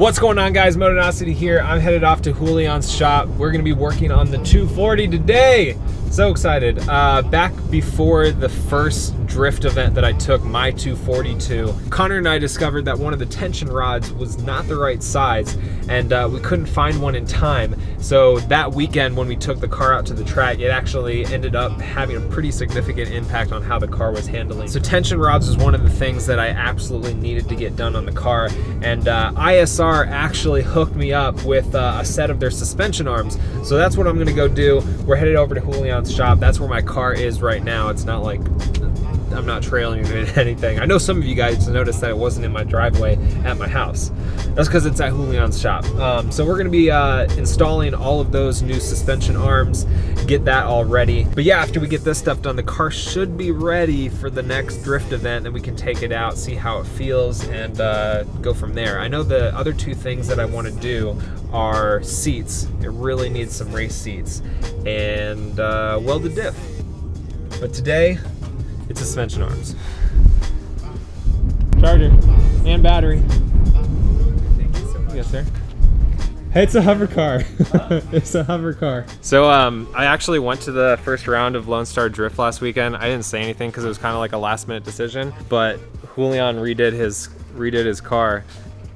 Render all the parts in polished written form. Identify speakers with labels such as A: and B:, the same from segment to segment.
A: What's going on, guys? Motonosity here. I'm headed off to Julian's shop. We're gonna be working on the 240 today. So excited. Back before the first drift event that I took my 240 to, Connor and I discovered that one of the tension rods was not the right size, and we couldn't find one in time. So that weekend when we took the car out to the track, it actually ended up having a pretty significant impact on how the car was handling. So tension rods was one of the things that I absolutely needed to get done on the car, and ISR actually hooked me up with a set of their suspension arms. So that's what I'm gonna go do. We're headed over to Julian's shop. That's where my car is right now. It's not like I'm not trailing you or anything. I know some of you guys noticed that it wasn't in my driveway at my house. That's because it's at Julian's shop. So we're gonna be installing all of those new suspension arms, get that all ready. But yeah, after we get this stuff done, the car should be ready for the next drift event, and we can take it out, see how it feels, and go from there. I know the other two things that I want to do are seats. It really needs some race seats, and welded diff. But today, it's suspension arms. Charger and battery. Thank you so much. Yes, sir. Hey, it's a hover car. It's a hover car. So I actually went to the first round of Lone Star Drift last weekend. I didn't say anything because it was kind of like a last minute decision, but Julian redid his car.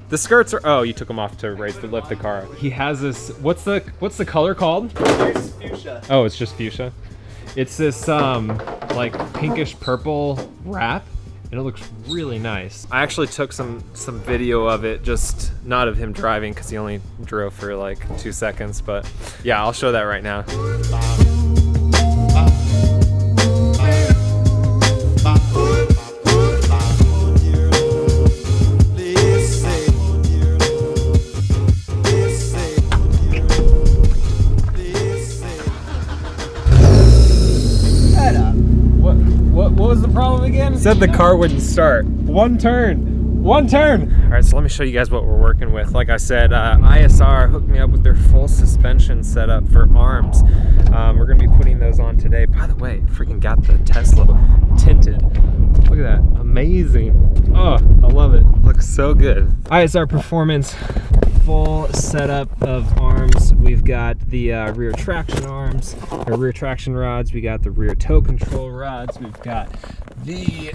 A: The skirts are, oh, you took them off to lift the car. He has this, what's the color called?
B: It's fuchsia.
A: Oh, it's just fuchsia. It's this like pinkish purple wrap, and it looks really nice. I actually took some video of it, just not of him driving because he only drove for like 2 seconds, but yeah, I'll show that right now. What was the problem again? Said the car wouldn't start. One turn. All right, so let me show you guys what we're working with. Like I said, ISR hooked me up with their full suspension setup for arms. We're gonna be putting those on today. By the way, freaking got the Tesla tinted. Look at that, amazing. Oh, I love it, looks so good. ISR Performance, full setup of arms. We've got the rear traction arms, or rear traction rods. We got the rear tow control rods. We've got the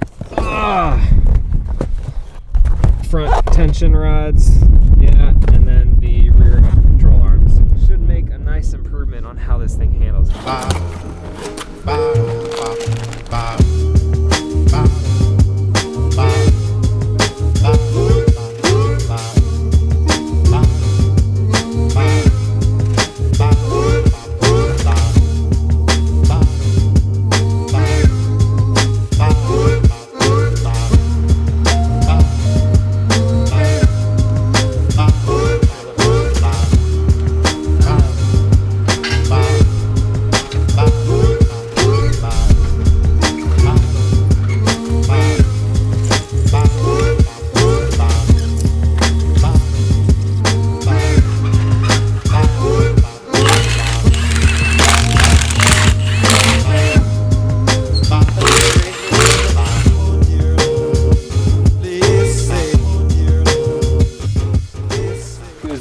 A: front tension rods, yeah, and then the rear up control arms. Should make a nice improvement on how this thing handles.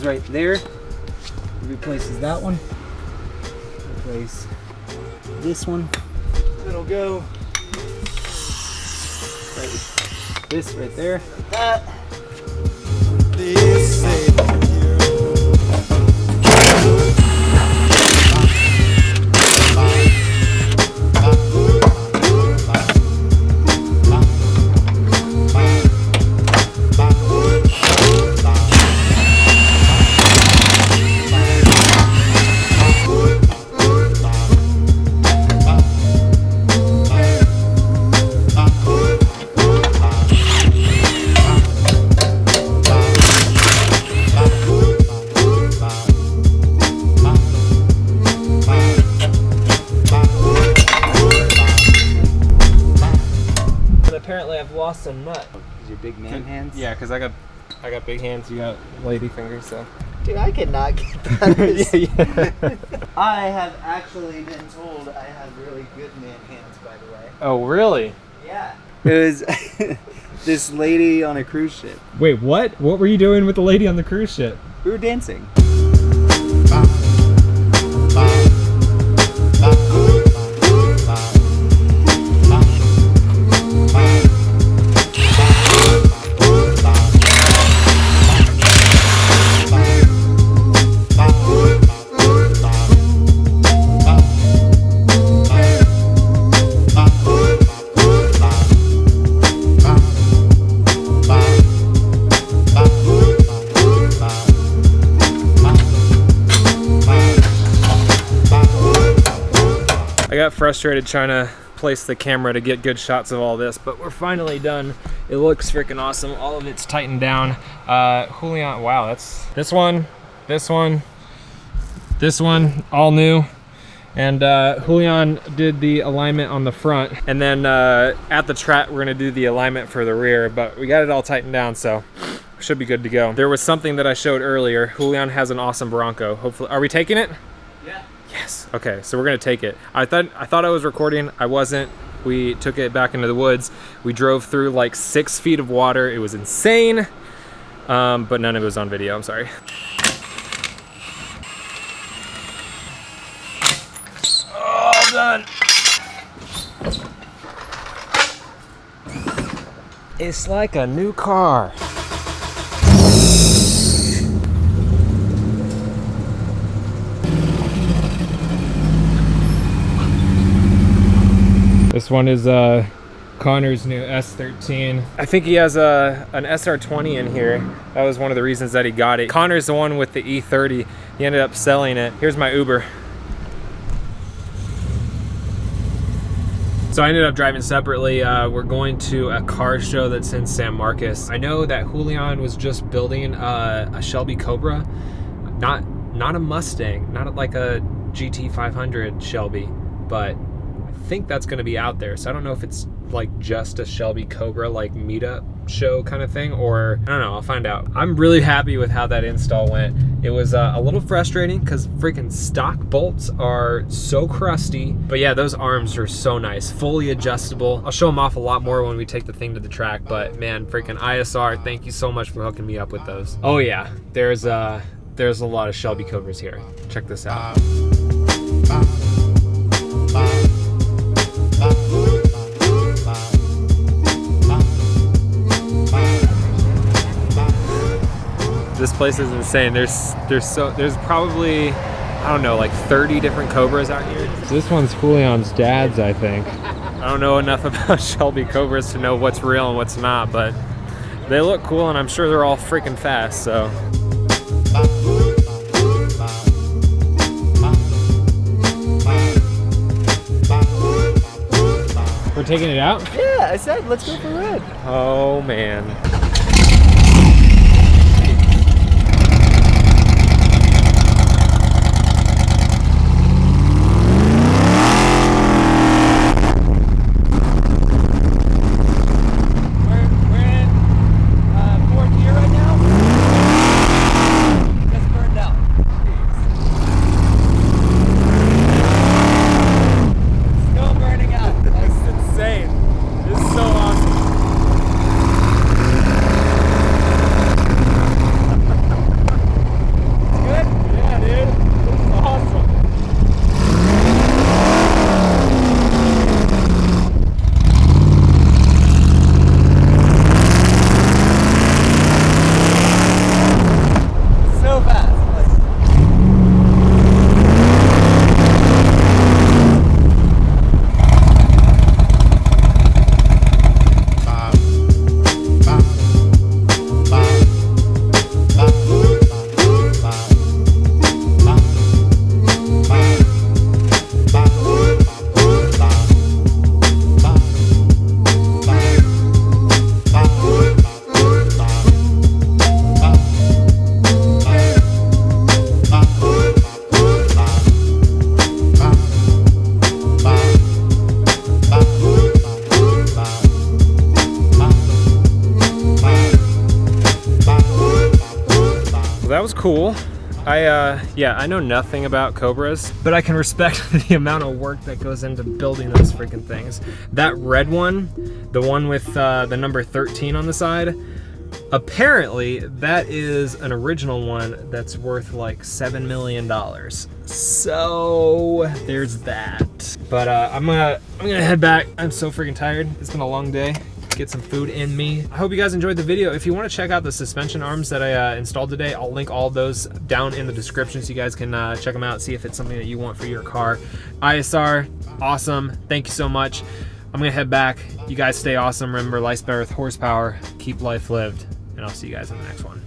B: Right there, replaces that one, replace this one, it'll go right, this right there, like that. Apparently I've lost a nut. Is your big man hands?
A: Yeah, because I got big hands, you got lady fingers, so.
B: Dude, I cannot get that.
A: Yeah.
B: I have actually been told I have really good man hands, by the way.
A: Oh, really?
B: Yeah. It was this lady on a cruise ship.
A: Wait, what? What were you doing with the lady on the cruise ship?
B: We were dancing.
A: I got frustrated trying to place the camera to get good shots of all this, but we're finally done. It looks freaking awesome. All of it's tightened down. Julian, wow, that's this one, all new. And Julian did the alignment on the front, and then at the track we're gonna do the alignment for the rear, but we got it all tightened down, so should be good to go. There was something that I showed earlier. Julian has an awesome Bronco. Hopefully, are we taking it?
B: Yeah.
A: Yes. Okay, so we're gonna take it. I thought I was recording. I wasn't. We took it back into the woods. We drove through like 6 feet of water. It was insane, but none of it was on video. I'm sorry. All done. It's like a new car. This one is Connor's new S13. I think he has an SR20 in here. That was one of the reasons that he got it. Connor's the one with the E30. He ended up selling it. Here's my Uber. So I ended up driving separately. We're going to a car show that's in San Marcos. I know that Julian was just building a Shelby Cobra, not a Mustang, not like a GT 500 Shelby, but I think that's going to be out there. So I don't know if it's like just a Shelby Cobra like meetup show kind of thing, or I don't know, I'll find out. I'm really happy with how that install went. It was a little frustrating because freaking stock bolts are so crusty, but yeah, those arms are so nice, fully adjustable. I'll show them off a lot more when we take the thing to the track, but man, freaking ISR, thank you so much for hooking me up with those. Oh yeah, there's a lot of Shelby Cobras here. Check this out. This place is insane. There's probably, I don't know, like 30 different Cobras out here. This one's Julian's dad's, I think. I don't know enough about Shelby Cobras to know what's real and what's not, but they look cool and I'm sure they're all freaking fast, so. We're taking it out?
B: Yeah, I said let's go for a ride.
A: Oh man. That was cool. Yeah, I know nothing about Cobras, but I can respect the amount of work that goes into building those freaking things. That red one, the one with the number 13 on the side, apparently that is an original one that's worth like $7 million. So there's that. But I'm gonna head back. I'm so freaking tired. It's been a long day. Get some food in me. I hope you guys enjoyed the video. If you want to check out the suspension arms that I installed today, I'll link all those down in the description so you guys can check them out, see if it's something that you want for your car. ISR, awesome. Thank you so much. I'm gonna head back. You guys stay awesome. Remember, life's better with horsepower. Keep life lived, and I'll see you guys in the next one.